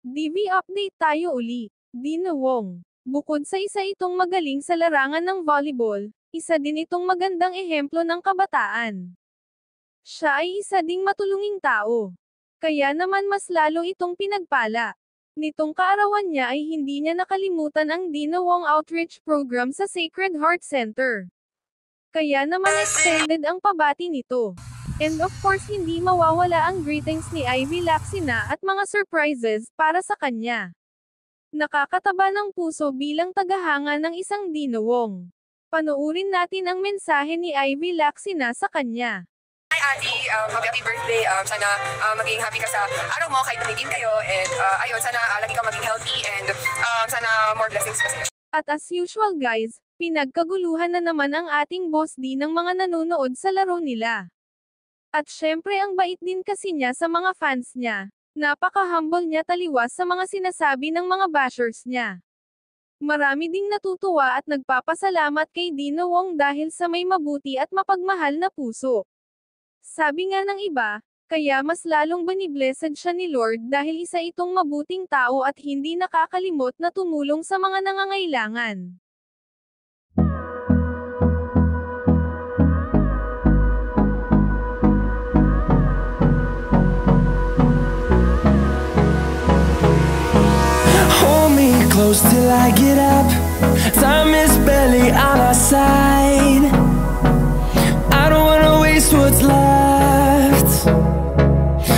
DV update tayo uli. Dina Wong. Bukod sa isa itong magaling sa larangan ng volleyball, isa din itong magandang ehemplo ng kabataan. Siya ay isa ding matulunging tao. Kaya naman mas lalo itong pinagpala. Nitong kaarawan niya ay hindi niya nakalimutan ang Dina Wong Outreach Program sa Sacred Heart Center. Kaya naman extended ang pabati nito. And of course hindi mawawala ang greetings ni Ivy Lacsina at mga surprises para sa kanya. Nakakataba ng puso bilang tagahanga ng isang Dina Wong. Panoorin natin ang mensahe ni Ivy Lacsina sa kanya. Hi Ate, happy birthday. Sana maging happy ka sa araw mo kahit tumigil kayo. And ayun, sana lagi ka maging healthy and sana more blessings pa sa'yo. At as usual guys, pinagkaguluhan na naman ang ating boss D ng mga nanonood sa laro nila. At syempre ang bait din kasi niya sa mga fans niya. Napaka-humble niya taliwas sa mga sinasabi ng mga bashers niya. Marami ding natutuwa at nagpapasalamat kay Dina Wong dahil sa may mabuti at mapagmahal na puso. Sabi nga ng iba, kaya mas lalong biniblessed siya ni Lord dahil isa itong mabuting tao at hindi nakakalimot na tumulong sa mga nangangailangan. Close till I get up. Time is barely on our side. I don't wanna waste what's left.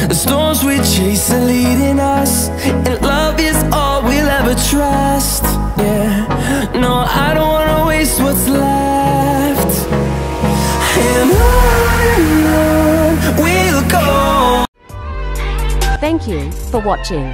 The storms we chase are leading us, and love is all we'll ever trust. Yeah, no, I don't wanna waste what's left. And on we'll go. Thank you for watching.